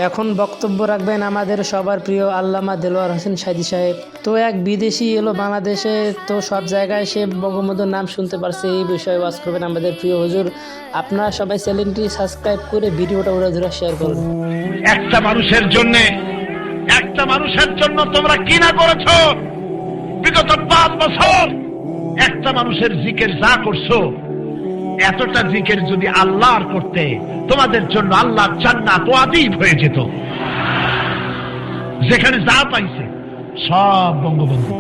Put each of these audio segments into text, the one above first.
এখন বক্তব্য রাখবেন আমাদের সবার প্রিয় আল্লামা দেলোয়ার হোসেন সাইদী সাহেব। তো এক বিদেশি এলো বাংলাদেশে, তো সব জায়গায় সে বঙ্গবন্ধুর নাম শুনতে পারছে, এই বিষয়ে ওয়াজ করবেন আমাদের প্রিয় হুজুর। আপনারা সবাই চ্যানেলটি সাবস্ক্রাইব করে ভিডিওটা উড়ে ধরে শেয়ার করুন। একটা মানুষের জন্য তোমরা কি না করেছো বিগত 5 বছর? একটা মানুষের জিকির যা করছো, এতটা জিকির যদি আল্লাহর করতে, তোমাদের জন্য আল্লাহর জান্নাত ওয়াজিব হয়ে যেত। যেখানে যা পাইছে সব বঙ্গবন্ধু।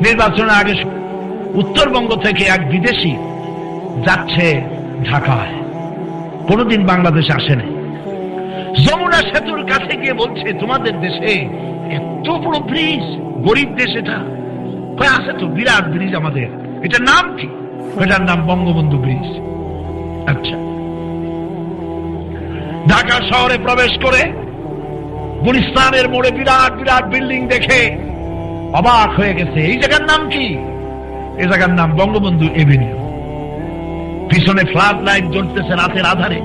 নির্বাচনের আগে উত্তরবঙ্গ থেকে এক বিদেশি যাচ্ছে ঢাকায়, কোনদিন বাংলাদেশে আসেনি। যমুনা সেতুর কাছে গিয়ে বলছে, তোমাদের দেশে এত বড় ব্রিজ, গরিব দেশ এটা। আছে তো বিরাট ব্রিজ আমাদের, এটার নাম কি? এটার নাম বঙ্গবন্ধু ব্রিজ। আচ্ছা, ঢাকা শহরে প্রবেশ করে গুলিস্তানের মোড়ে বিরাট বিরাট বিল্ডিং দেখে অবাক হয়ে গেছে। এই জায়গার নাম কি? এই জায়গার নাম বঙ্গবন্ধু এভিনিউ। পিছনে ফ্লাড লাইট জ্বলতেছে রাতের আধারে,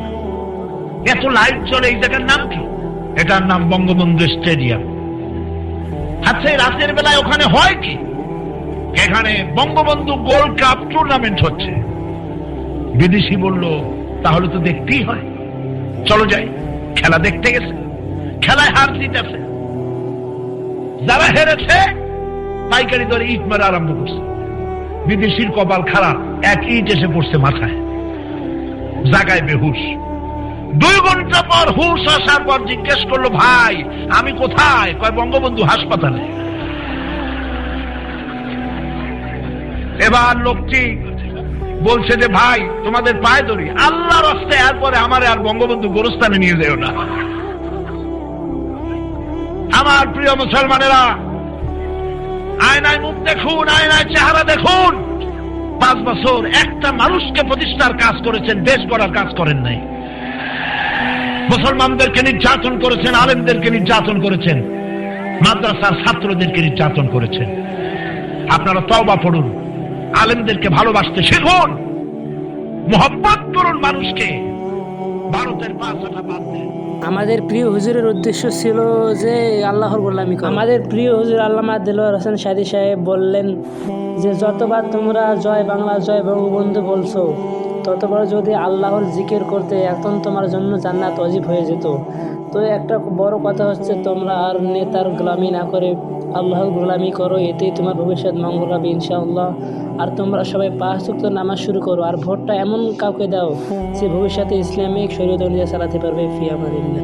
এত লাইট চলে, এই জায়গার নাম কি? এটার নাম বঙ্গবন্ধু স্টেডিয়াম। আচ্ছা, রাতের বেলায় ওখানে হয় কি? এখানে বঙ্গবন্ধু গোল্ড কাপ টুর্নামেন্ট হচ্ছে। বিদেশি বলল, তাহলে তো দেখতেই হয়, চলো যাই। খেলা দেখতে গেছে, খেলায় হার জিত আছে। যারা হেরেছে পাইকারি দরে ইট মারা আরম্ভ করছে। বিদেশির কপাল খারাপ, এক ইট এসে পড়ছে মাথায়, জাগায় বেহুশ। 2 ঘন্টা পর হুশ আসার পর জিজ্ঞেস করলো, ভাই আমি কোথায়? কয় বঙ্গবন্ধু হাসপাতালে। এবার লোকটি বলছে যে, ভাই তোমাদের পায়ে ধরি, আল্লাহর রাস্তায়, এরপরে আমারে আর বঙ্গবন্ধু গোরস্থানে নিয়ে যেও না। আমার প্রিয় মুসলমানেরা, আয়নায় মুখ দেখুন, আয়নায় চেহারা দেখুন। 5 বছর একটা মানুষকে প্রতিষ্ঠার কাজ করেছেন, দেশ গড়ার কাজ করেন নাই। মুসলমানদেরকে নির্যাতন করেছেন, আলেমদেরকে নির্যাতন করেছেন, মাদ্রাসার ছাত্রদেরকে নির্যাতন করেছেন। আপনারা তওবা পড়ুন, আলেমদেরকে ভালোবাসতে শিখুন, মোহাব্বত করুন মানুষকে। ভারতের পাঁচটা বাদ দেন। আমাদের প্রিয় হুজুরের উদ্দেশ্য ছিল যে আল্লাহর গোলামি করা। আমাদের প্রিয় হুজুর আল্লামা দেলোয়ার হোসেন সাইদী সাহেব বললেন যে, যতবার তোমরা জয় বাংলা জয় বঙ্গবন্ধু বলছো, ততবার যদি আল্লাহর জিকির করতে, এখন তোমার জন্য জান্নাত ওয়াজিব হয়ে যেত। তো একটা বড় কথা হচ্ছে, তোমরা আর নেতার গোলামি না করে আল্লাহর গোলামি করো, এতেই তোমার ভবিষ্যৎ মঙ্গল হবে ইনশাআল্লাহ। আর তোমরা সবাই 5 ওয়াক্ত নামাজ শুরু করো, আর ভোটটা এমন কাউকে দাও যে ভবিষ্যতে ইসলামিক শরীয়ত অনুযায়ী চালাতে পারবে। ফি আমাদিল্লাহ।